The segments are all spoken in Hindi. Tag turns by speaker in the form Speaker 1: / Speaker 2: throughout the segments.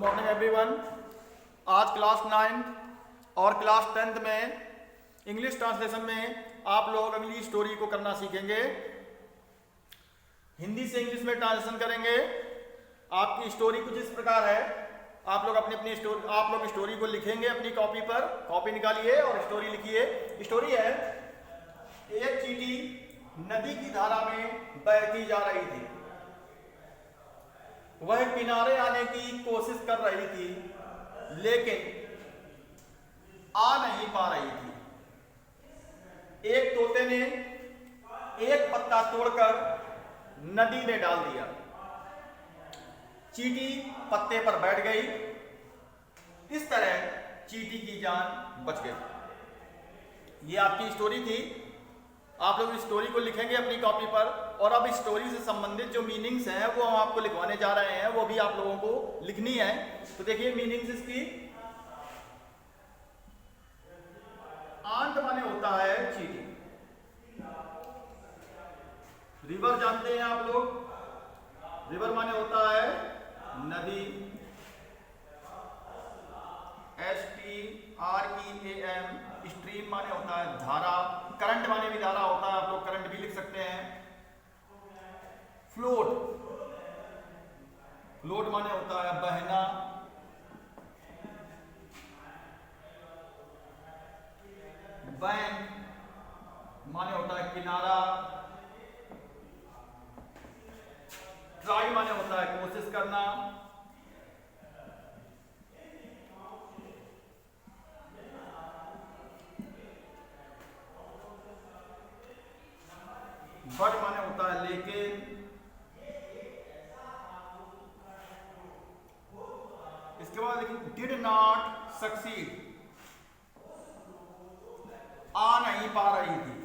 Speaker 1: Morning everyone. आज क्लास 9 और क्लास 10 में इंग्लिश ट्रांसलेशन में आप लोग अगली स्टोरी को करना सीखेंगे। हिंदी से इंग्लिश में ट्रांसलेशन करेंगे। आपकी स्टोरी कुछ इस प्रकार है। आप लोग अपनी स्टोरी को लिखेंगे अपनी कॉपी पर। कॉपी निकालिए और स्टोरी लिखिए। स्टोरी है, एक चींटी नदी की धारा में बहती जा रही थी। वह किनारे आने की कोशिश कर रही थी लेकिन आ नहीं पा रही थी। एक तोते ने एक पत्ता तोड़कर नदी में डाल दिया। चींटी पत्ते पर बैठ गई। इस तरह चींटी की जान बच गई। ये आपकी स्टोरी थी। आप लोग इस स्टोरी को लिखेंगे अपनी कॉपी पर और अब इस स्टोरी से संबंधित जो मीनिंग्स हैं वो हम आपको लिखवाने जा रहे हैं, वो भी आप लोगों को लिखनी है। तो देखिए मीनिंग्स इसकी। आंट माने होता है चींटी। रिवर जानते हैं आप लोग। रिवर माने होता है नदी। STREAM। स्ट्रीम माने होता है धारा। करंट माने भी धारा होता है, आप लोग करंट भी लिख सकते हैं। फ्लोट, फ्लोट माने होता है बहना। बैंक माने होता है किनारा। ट्राई माने होता है कोशिश करना। बट माने होता है लेकिन। इसके बाद देखिए डिड नॉट सक्सीड, आ नहीं पा रही थी।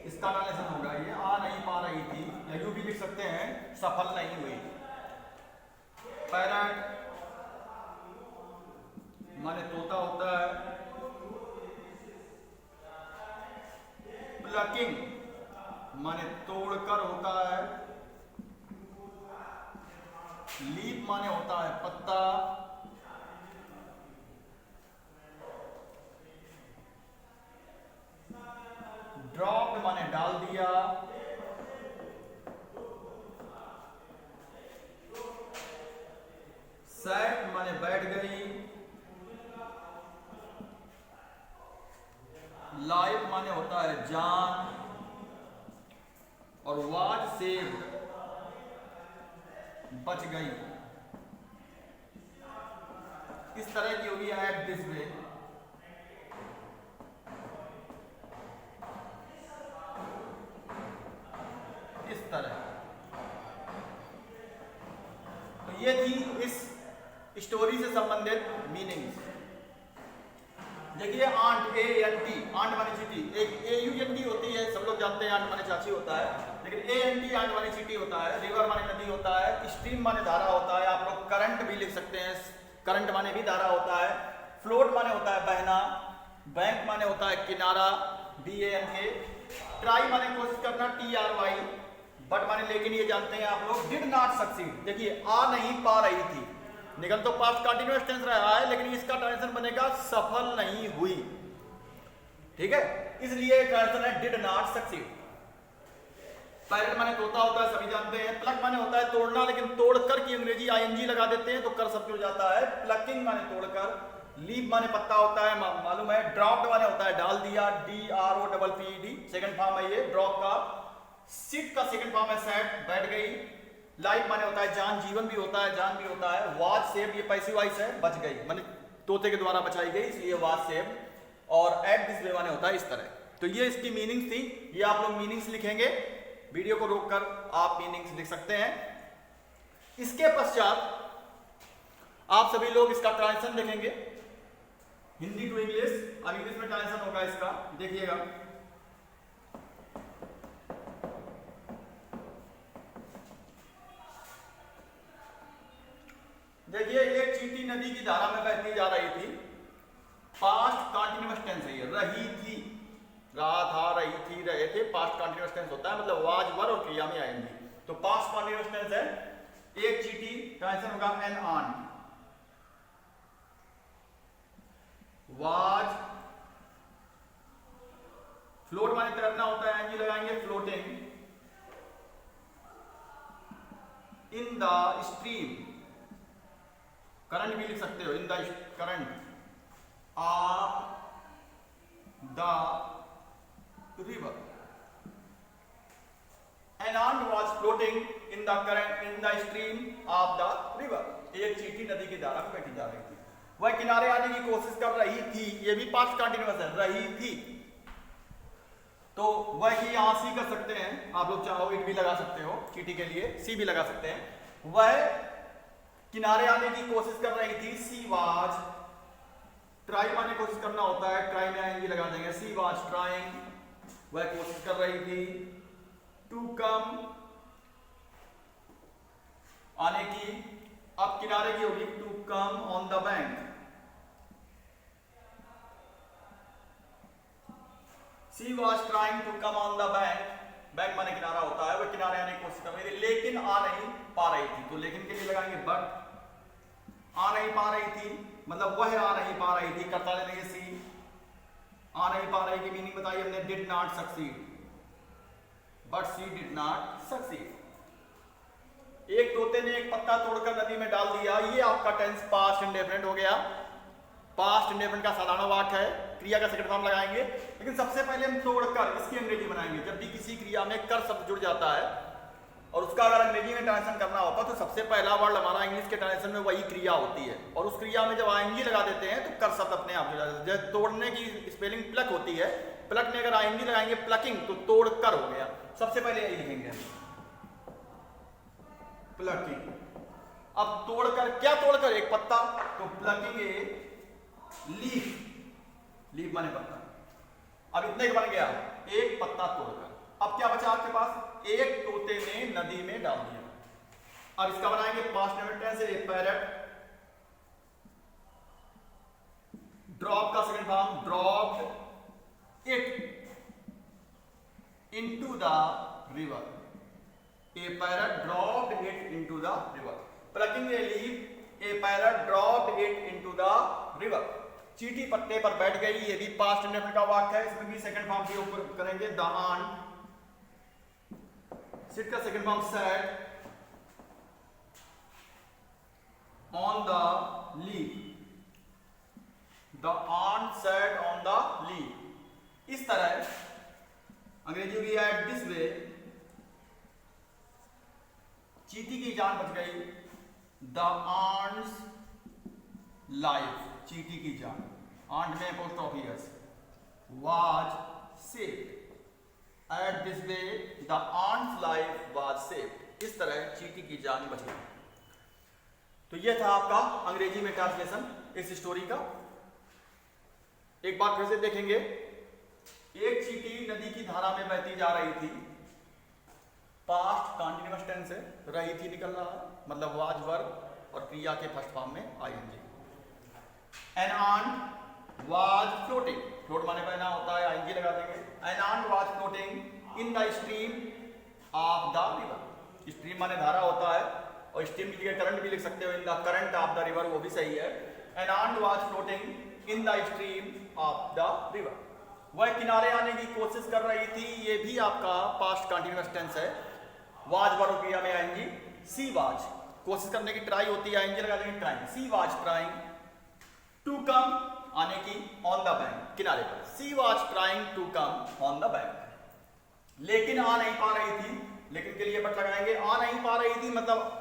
Speaker 1: इसका ट्रांसलेशन होगा ये आ नहीं पा रही थी, या यूं भी लिख सकते हैं सफल नहीं हुई। पैरट माने तोता होता है। प्लकिंग माने तोड़कर होता है। लीफ माने होता है पत्ता। ड्रॉप्ड माने डाल दिया। सैट माने बैठ गई। लाइफ माने होता है जान। और वाज सेव्ड बच गई। इस तरह की होगी एट दिस वे। इस तरह। तो ये थी इस स्टोरी से संबंधित मीनिंग्स। देखिए आंट, ANT, आंट माने चींटी। एक AUNT होती है, सब लोग जानते हैं आंट माने चाची होता है, लेकिन ANT आंट माने चींटी होता है। रिवर माने नदी होता है। स्ट्रीम माने धारा होता है। आप लोग करंट भी लिख सकते हैं, करंट माने भी धारा होता है। फ्लोट माने होता है बहना। बैंक माने होता है किनारा, BANK। ट्राई माने कोशिश करना, TRY। बट माने लेकिन, ये जानते हैं आप लोग। डिड नॉट सक्सीड, देखिए आ नहीं पा रही थी। निकल तो पास्ट कंटिन्यूअस टेंस रहा है, लेकिन इसका ट्रांसलेशन बनेगा सफल नहीं हुई। ठीक है, इसलिए ट्रांसलेशन है डिड नॉट सक्सीड। पैरट माने तोता होता है, सभी जानते हैं। प्लक माने होता है तोड़ना, लेकिन तोड़कर की अंग्रेजी ING लगा देते हैं तो कर शब्द हो जाता है। प्लकिंग माने तोड़कर। लीफ माने पत्ता होता है, मालूम है। ड्रॉप्ड माने होता है डाल दिया, DROPPED, सेकंड फॉर्म है ये ड्रॉप का। सिट का सेकंड फॉर्म है सेट, बैठ गई। लाइफ माने होता है जान, जीवन भी होता है, जान भी होता है। वाज सेव, ये पैसिव वॉइस है, बच गई माने तोते के द्वारा बचाई गई, इसलिए वाज सेव। और एट दिस वे माने होता है इस तरह। तो ये इसकी मीनिंग्स थी। ये आप लोग मीनिंग्स लिखेंगे। वीडियो को रोककर आप मीनिंग्स लिख सकते हैं। इसके पश्चात आप सभी लोग इसका ट्रांसलेशन देखेंगे, हिंदी टू इंग्लिश। अब इंग्लिश में ट्रांसलेशन होगा इसका, देखिएगा। देखिए एक चींटी नदी की धारा में बहती जा रही थी। पास्ट कंटीन्यूअस टेंस है ये, रही थी, रहा था, रही थी, रहे थे। पास्ट कंटीन्यूअस टेंस होता है, मतलब वाज वर और क्रिया में आएंगी। तो पास्ट कंटीन्यूअस टेंस है। एक चीटी ट्रांसलेशन होगा एन ऑन वाज फ्लोट माने तैरना होता है, एनजी लगाएंगे, floating in the stream, current भी लिख सकते हो, in the current of the river. An ant was floating in the current in the stream of the river। एक चींटी नदी की धारा में बैठी जा रही थी, वह किनारे आने की कोशिश कर रही थी, ये भी पास्ट कंटिन्यूअस है, रही थी, तो वह ही यहां सी कर सकते हैं, आप लोग चाहो इट भी लगा सकते हो, चींटी के लिए सी भी लगा सकते हैं। वह किनारे आने की कोशिश कर रही थी, सी वाज, ट्राई आने की कोशिश करना होता है, ट्राई में आएंगे लगा देंगे, सी वाज ट्राइंग, वह कोशिश कर रही थी, टू कम आने की, अब किनारे की होगी, to come on the bank, she was trying to come on the bank, bank माने किनारा होता है, वह किनारे आने की कोशिश कर रही थी लेकिन आ नहीं पा रही थी, तो लेकिन के लिए लगाएंगे बट, आ नहीं पा रही थी मतलब वह आ नहीं पा रही थी, करता ले देंगे सी, आ नहीं पा रही की मीनिंग बताइए हमने, did not succeed, but she did not succeed. एक तोते ने एक पत्ता तोड़कर नदी में डाल दिया, ये आपका टेंस पास्ट इंडेफिनिट हो गया, पास्ट इंडेफिनिट का साधारण वाक्य है, क्रिया का सेकंड फॉर्म लगाएंगे, लेकिन सबसे पहले हम तोड़कर इसकी अंग्रेजी बनाएंगे। जब भी किसी क्रिया में कर शब्द जुड़ जाता है और उसका अगर अंग्रेजी में ट्रांसलेशन करना होता है तो सबसे पहला वर्ड हमारा इंग्लिश के ट्रांसलेशन में वही क्रिया होती है, और उस क्रिया में जब आईएनजी लगा देते हैं तो कर शब्द अपने आप जुड़ जाता है। जैसे तोड़ने की स्पेलिंग प्लक होती है, प्लक में अगर आईएनजी लगाएंगे प्लकिंग तो तोड़ कर हो गया, सबसे पहले यही लिखेंगे प्लकिंग। अब तोड़कर, क्या तोड़कर, एक पत्ता, तो प्लकिंग ए लीफ, लीफ माने पत्ता, अब इतने का बन गया एक पत्ता तोड़कर। अब क्या बचा आपके पास, एक तोते ने नदी में डाल दिया। अब इसका बनाएंगे पास्ट टेंस से, एक पैरेट, ड्रॉप का second form, dropped it into the river, A parrot dropped it into the river, plucking a leaf, A parrot dropped it into the river. चींटी पत्ते पर बैठ गई, ये भी पास्ट इंडेफिनिट का वाक्य है, इसमें भी सेकंड फॉर्म के ऊपर करेंगे, द आंट, सिट का second form sat on the leaf, the ant sat on the leaf. इस तरह अंग्रेजी भी है दिस वे, चींटी की जान बच गई, द आंट्स लाइफ, चींटी की जान, आंट में post office, was saved, at this way the ant's life was saved. इस तरह चींटी की जान बची। तो यह था आपका अंग्रेजी में ट्रांसलेशन इस स्टोरी का। एक बार फिर से देखेंगे, एक चींटी नदी की धारा में बहती जा रही थी, पास्ट कंटीन्यूअस टेंस है, रही थी निकल रहा है, मतलब वाज वर्ब और क्रिया के फर्स्ट फॉर्म में ING. An ant was floating, float माने बहना होता है, आईएनजी लगा देंगे, an ant was floating in the stream of the river, stream माने धारा होता है, और स्ट्रीम के लिए करंट भी लिख सकते हो, in the current of the river, वो भी सही है। An ant was floating in the stream of the river, वह किनारे आने की कोशिश कर रही थी, ये भी आपका पास्ट कंटीन्यूअस टेंस है, वाज वर्ब क्रिया में आएंगी, सी वाज, कोशिश करने की ट्राई होती है, आएंगे लगा देंगे trying, she was trying to come आने की, ऑन द बैंक किनारे पर, she was trying to come on the bank, लेकिन आ नहीं पा रही थी, लेकिन के लिए बट लगाएंगे, आ नहीं पा रही थी मतलब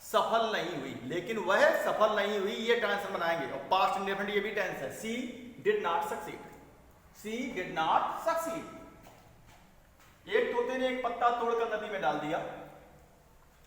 Speaker 1: सफल नहीं हुई, लेकिन वह सफल नहीं हुई, ये ट्रांसलेशन बनाएंगे, और पास्ट इंडेफिनिट ये भी टेंस है, she did not succeed, she did not succeed. एक तोते ने एक पत्ता तोड़कर नदी में डाल दिया,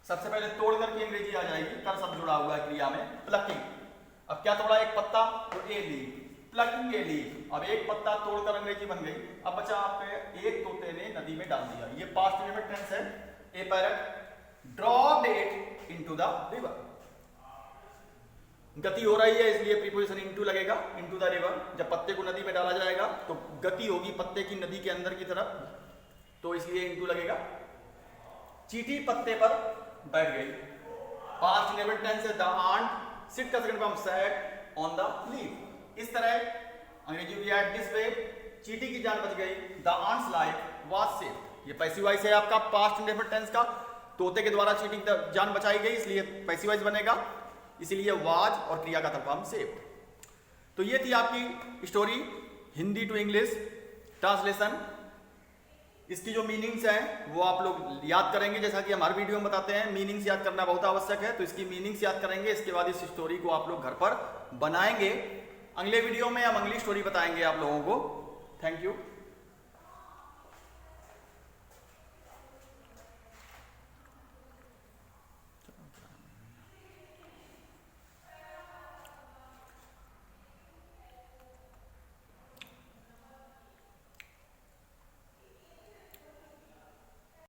Speaker 1: सबसे पहले तोड़कर की अंग्रेजी आ जाएगी, कर शब्द जुड़ा हुआ है क्रिया में, प्लकिंग। अब क्या तोड़ा, एक पत्ता, तो a leaf, plucking a leaf. अब एक पत्ता तोड़कर अंग्रेजी बन गई, अब बचा आपके एक तोते ने नदी में डाल दिया, ये पास्ट इंडेफिनिट टेंस है, a parrot dropped it into the river, गति हो रही है इसलिए प्रीपोजिशन इनटू लगेगा, इनटू द रिवर। जब पत्ते को नदी में डाला जाएगा तो गति होगी पत्ते की नदी के अंदर की तरफ, तो इसलिए इनटू लगेगा। चींटी पत्ते पर बैठ गई, पास्ट इंडेफिनिट टेंस है द आंट, सिट का second form sat on the leaf. इस तरह अंग्रेजी में एट दिस वे, चींटी की जान बच गई, the ant's life was saved. ये पैसिव वॉइस है आपका पास्ट इंडेफिनिट टेंस का, तोते के द्वारा चींटी की जान बचाई गई, इसलिए पैसिव वॉइस बनेगा, इसीलिए वाज और क्रिया का थर्ड फॉर्म सेव्ड। तो ये थी आपकी story Hindi to English translation. इसकी जो मीनिंग्स हैं वो आप लोग याद करेंगे, जैसा कि हमारे वीडियो में बताते हैं मीनिंग्स याद करना बहुत आवश्यक है, तो इसकी मीनिंग्स याद करेंगे। इसके बाद इस स्टोरी को आप लोग घर पर बनाएंगे। अगले वीडियो में हम अगली स्टोरी बताएंगे आप लोगों को। Thank you.